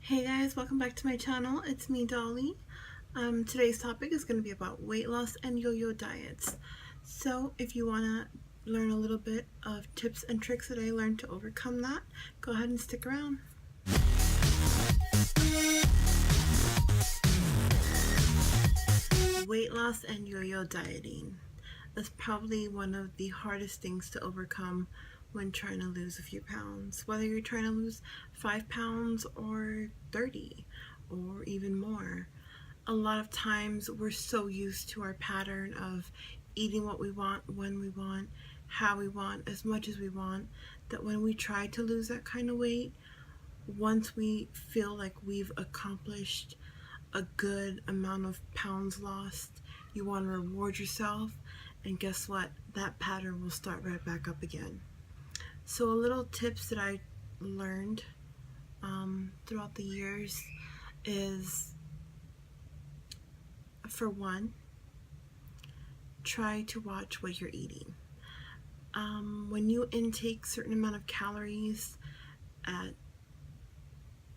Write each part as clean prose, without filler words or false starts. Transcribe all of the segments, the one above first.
Hey guys, welcome back to my channel. It's me, Dolly. Today's topic is going to be about weight loss and yo-yo diets. So if you want to learn a little bit of tips and tricks that I learned to overcome that, go ahead and stick around. Weight loss and yo-yo dieting is probably one of the hardest things to overcome when trying to lose a few pounds, whether you're trying to lose 5 pounds or 30 or even more. A lot of times we're so used to our pattern of eating what we want, when we want, how we want, as much as we want, that when we try to lose that kind of weight, once we feel like we've accomplished a good amount of pounds lost, you want to reward yourself, and guess what? That pattern will start right back up again. So a little tips that I learned throughout the years is, for one, try to watch what you're eating. When you intake a certain amount of calories at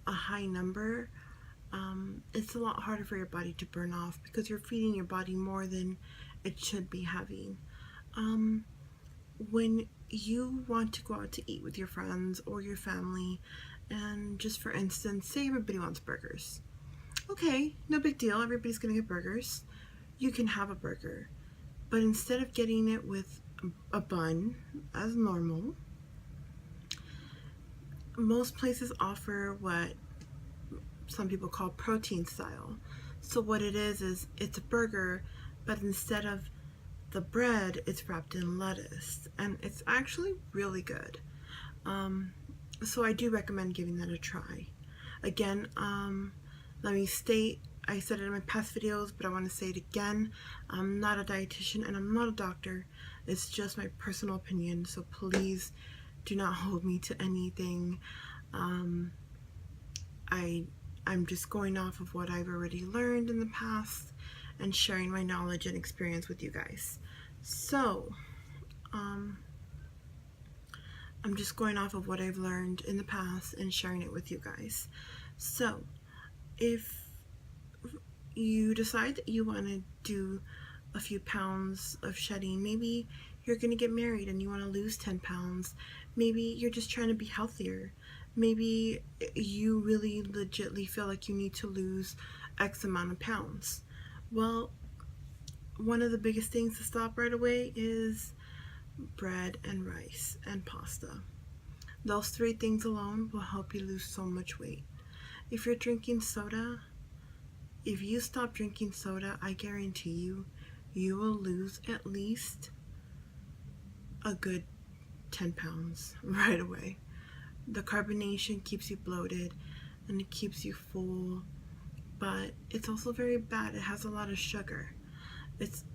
a high number, it's a lot harder for your body to burn off because you're feeding your body more than it should be having. When you want to go out to eat with your friends or your family, and just for instance, say everybody wants burgers. Okay, no big deal, everybody's gonna get burgers. You can have a burger, but instead of getting it with a bun as normal, most places offer what some people call protein style. So what it is it's a burger, but instead of the bread, it's wrapped in lettuce, and it's actually really good. So I do recommend giving that a try. Again, let me state, I said it in my past videos, but I want to say it again. I'm not a dietitian and I'm not a doctor. It's just my personal opinion, so please do not hold me to anything. I'm just going off of what I've already learned in the past and sharing my knowledge and experience with you guys. So, I'm just going off of what I've learned in the past and sharing it with you guys. So, if you decide that you want to do a few pounds of shedding, maybe you're going to get married and you want to lose 10 pounds, maybe you're just trying to be healthier, maybe you really legitimately feel like you need to lose X amount of pounds. Well, one of the biggest things to stop right away is bread and rice and pasta. Those three things alone will help you lose so much weight. If you're drinking soda, if you stop drinking soda, I guarantee you, you will lose at least a good 10 pounds right away. The carbonation keeps you bloated and it keeps you full, but it's also very bad. It has a lot of sugar. It's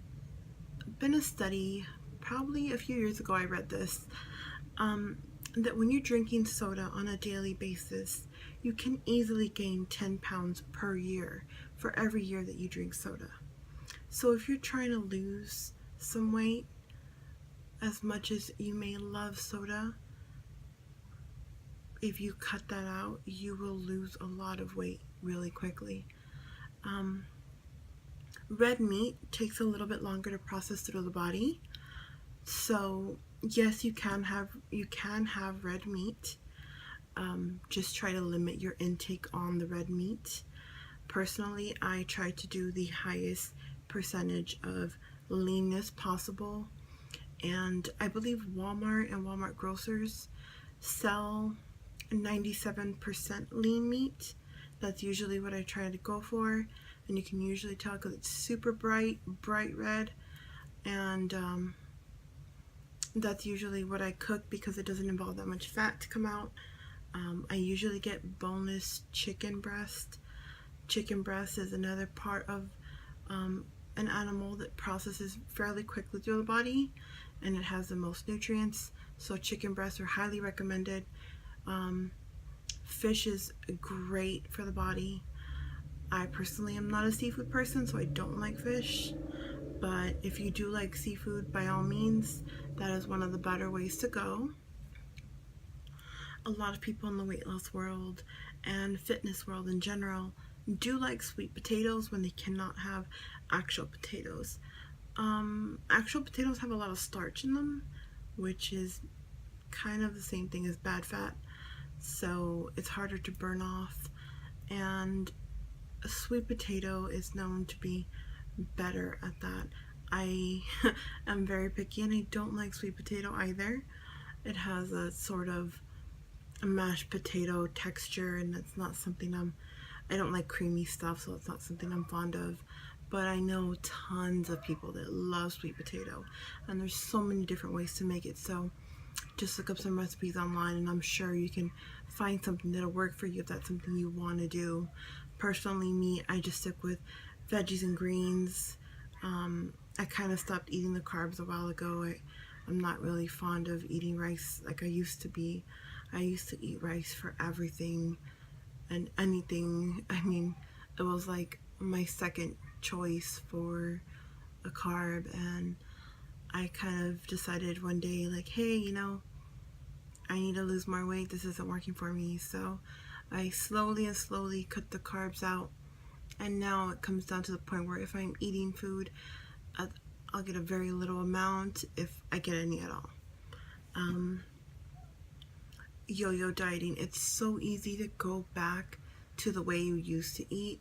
been a study, probably a few years ago I read this, that when you're drinking soda on a daily basis, you can easily gain 10 pounds per year for every year that you drink soda. So if you're trying to lose some weight, as much as you may love soda, if you cut that out, you will lose a lot of weight really quickly. Red meat takes a little bit longer to process through the body. So yes, you can have red meat. Just try to limit your intake on the red meat. Personally, I try to do the highest percentage of leanness possible, and I believe Walmart and Walmart grocers sell 97% lean meat. That's usually what I try to go for, and you can usually tell because it's super bright red, and that's usually what I cook because it doesn't involve that much fat to come out. I usually get boneless chicken breast. Chicken breast is another part of an animal that processes fairly quickly through the body, and it has the most nutrients, so chicken breasts are highly recommended. Fish is great for the body. I personally am not a seafood person, so I don't like fish, but if you do like seafood, by all means, that is one of the better ways to go. a lot of people in the weight loss world and fitness world in general do like sweet potatoes when they cannot have actual potatoes. Actual potatoes have a lot of starch in them, which is kind of the same thing as bad fat, so it's harder to burn off. And a sweet potato is known to be better at that. I am very picky and I don't like sweet potato either. It has a sort of a mashed potato texture, and that's not something I don't like creamy stuff, so it's not something I'm fond of. But I know tons of people that love sweet potato, and there's so many different ways to make it. So just look up some recipes online and I'm sure you can find something that'll work for you if that's something you want to do. Personally, me, I just stick with veggies and greens. I kind of stopped eating the carbs a while ago. I'm not really fond of eating rice like I used to be. I used to eat rice for everything and anything. I mean, it was like my second choice for a carb, and I kind of decided one day, like, hey, you know, I need to lose more weight. This isn't working for me. So I slowly and slowly cut the carbs out, and now it comes down to the point where if I'm eating food, I'll get a very little amount, if I get any at all. Yo-yo dieting, it's so easy to go back to the way you used to eat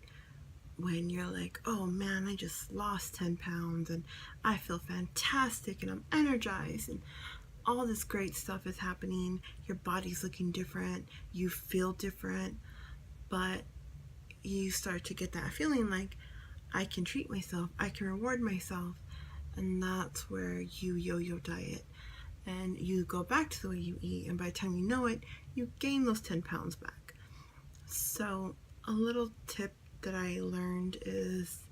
when you're like, oh man, I just lost 10 pounds and I feel fantastic and I'm energized and all this great stuff is happening. Your body's looking different, you feel different, but you start to get that feeling like, I can treat myself, I can reward myself, and that's where you yo-yo diet and you go back to the way you eat, and by the time you know it, you gain those 10 pounds back. So a little tip that I learned is,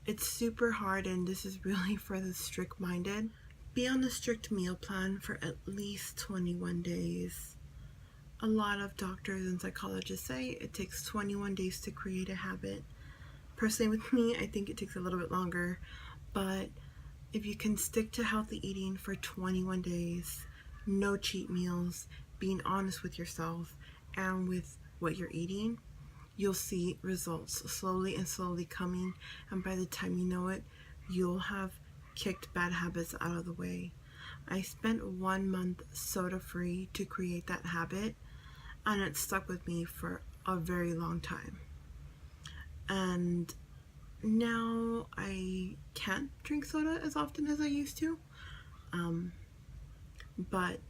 it's super hard, and this is really for the strict-minded. Be on a strict meal plan for at least 21 days. A lot of doctors and psychologists say it takes 21 days to create a habit. Personally, with me, I think it takes a little bit longer, but if you can stick to healthy eating for 21 days, no cheat meals, being honest with yourself and with what you're eating, you'll see results slowly and slowly coming, and by the time you know it, you'll have kicked bad habits out of the way. I spent 1 month soda free to create that habit, and it stuck with me for a very long time. And now I can't drink soda as often as I used to, but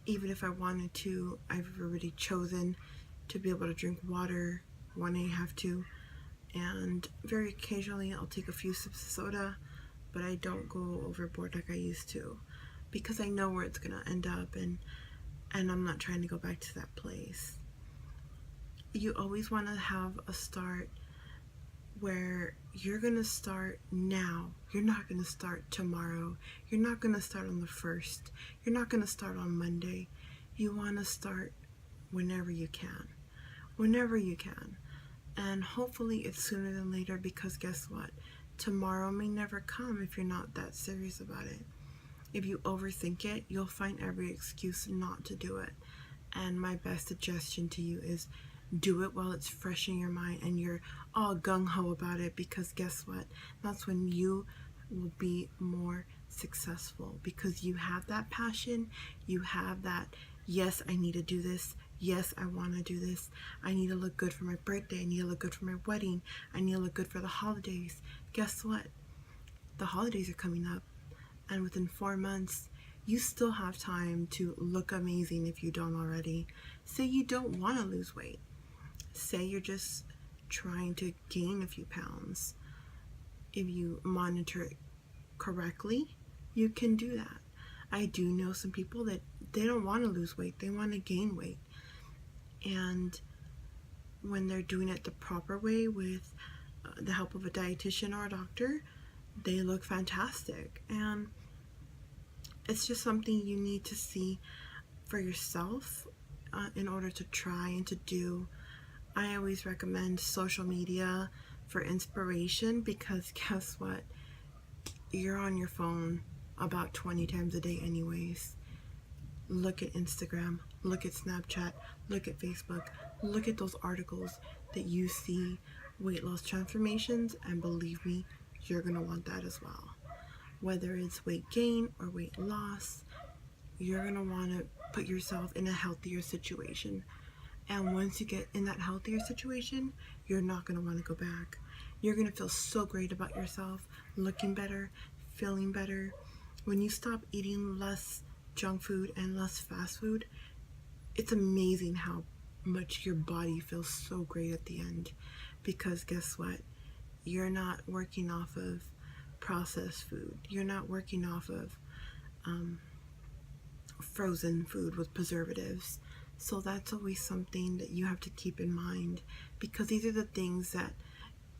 even if I wanted to, I've already chosen to be able to drink water when I have to, and very occasionally I'll take a few sips of soda, but I don't go overboard like I used to, because I know where it's gonna end up, and I'm not trying to go back to that place. You always want to have a start where you're gonna start now. You're not gonna start tomorrow. You're not gonna start on the 1st. You're not gonna start on Monday. You want to start whenever you can. Whenever you can. And hopefully it's sooner than later, because guess what? Tomorrow may never come if you're not that serious about it. If you overthink it, you'll find every excuse not to do it. And my best suggestion to you is, do it while it's fresh in your mind and you're all gung-ho about it, because guess what? That's when you will be more successful, because you have that passion, you have that, yes, I need to do this, yes, I want to do this, I need to look good for my birthday, I need to look good for my wedding, I need to look good for the holidays. Guess what? The holidays are coming up, and within 4 months, you still have time to look amazing if you don't already. Say you don't want to lose weight. Say you're just trying to gain a few pounds. If you monitor it correctly, you can do that. I do know some people that they don't want to lose weight, they want to gain weight. And when they're doing it the proper way with the help of a dietitian or a doctor, they look fantastic. And it's just something you need to see for yourself in order to try and to do. I always recommend social media for inspiration, because guess what? You're on your phone about 20 times a day anyways. Look at Instagram, look at Snapchat, look at Facebook, look at those articles that you see weight loss transformations, and believe me, you're going to want that as well. Whether it's weight gain or weight loss, you're going to want to put yourself in a healthier situation. And once you get in that healthier situation, you're not going to want to go back. You're going to feel so great about yourself, looking better, feeling better. When you stop eating less junk food and less fast food, it's amazing how much your body feels so great at the end. Because guess what? You're not working off of processed food. You're not working off of frozen food with preservatives. So that's always something that you have to keep in mind, because these are the things that,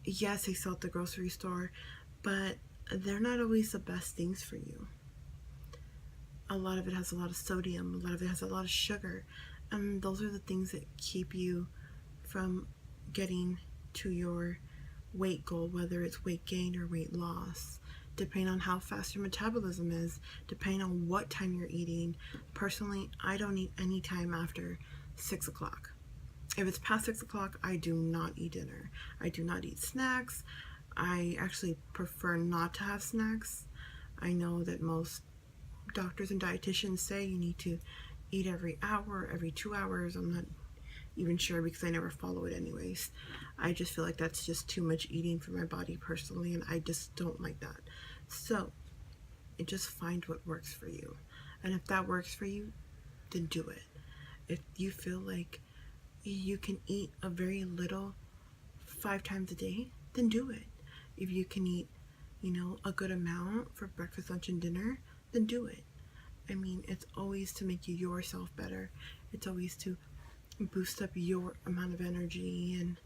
yes, they sell at the grocery store, but they're not always the best things for you. A lot of it has a lot of sodium, a lot of it has a lot of sugar, and those are the things that keep you from getting to your weight goal, whether it's weight gain or weight loss, depending on how fast your metabolism is, depending on what time you're eating. Personally, I don't eat any time after 6 o'clock. If it's past 6 o'clock, I do not eat dinner. I do not eat snacks. I actually prefer not to have snacks. I know that most doctors and dietitians say you need to eat every hour, every 2 hours. I'm not even sure, because I never follow it anyways. I just feel like that's just too much eating for my body personally, and I just don't like that. So just find what works for you, and if that works for you, then do it. If you feel like you can eat a very little 5 times a day, then do it. If you can eat, a good amount for breakfast, lunch, and dinner, then do it. I mean, it's always to make you yourself better. It's always to boost up your amount of energy, and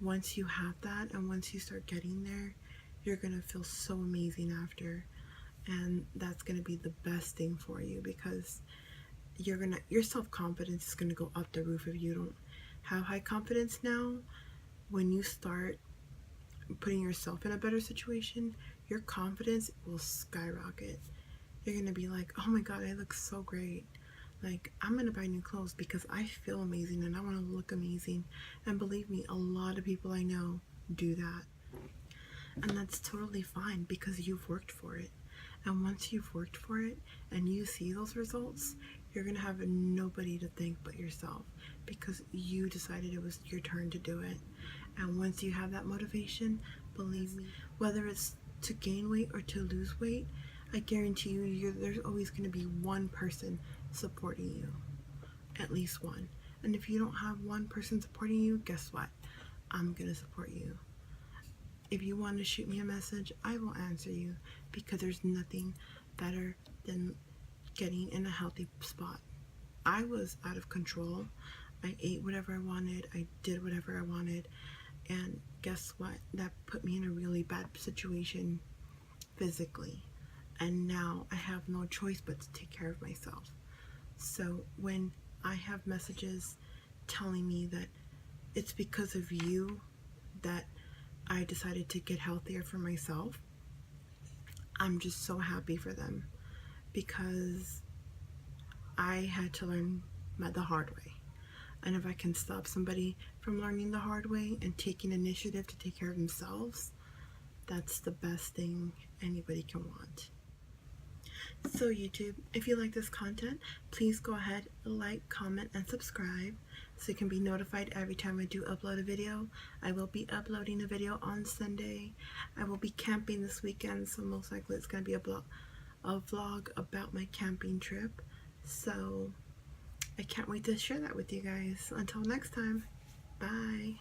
once you have that and once you start getting there, you're gonna feel so amazing after, and that's gonna be the best thing for you, because your self-confidence is gonna go up the roof. If you don't have high confidence now, when you start putting yourself in a better situation, your confidence will skyrocket. You're gonna be like, oh my god, I look so great. Like, I'm gonna buy new clothes because I feel amazing and I want to look amazing. And believe me, a lot of people I know do that. And that's totally fine, because you've worked for it. And once you've worked for it and you see those results, you're gonna have nobody to thank but yourself, because you decided it was your turn to do it. And once you have that motivation, believe me, whether it's to gain weight or to lose weight, I guarantee you, there's always going to be one person supporting you. At least one. And if you don't have one person supporting you, guess what? I'm going to support you. If you want to shoot me a message, I will answer you, because there's nothing better than getting in a healthy spot. I was out of control. I ate whatever I wanted. I did whatever I wanted. And guess what? That put me in a really bad situation physically. And now I have no choice but to take care of myself. So when I have messages telling me that it's because of you that I decided to get healthier for myself, I'm just so happy for them, because I had to learn the hard way. And if I can stop somebody from learning the hard way and taking initiative to take care of themselves, that's the best thing anybody can want. So YouTube, if you like this content, please go ahead, like, comment, and subscribe so you can be notified every time I do upload a video. I will be uploading a video on Sunday. I will be camping this weekend, so most likely it's going to be a vlog about my camping trip. So I can't wait to share that with you guys. Until next time, bye.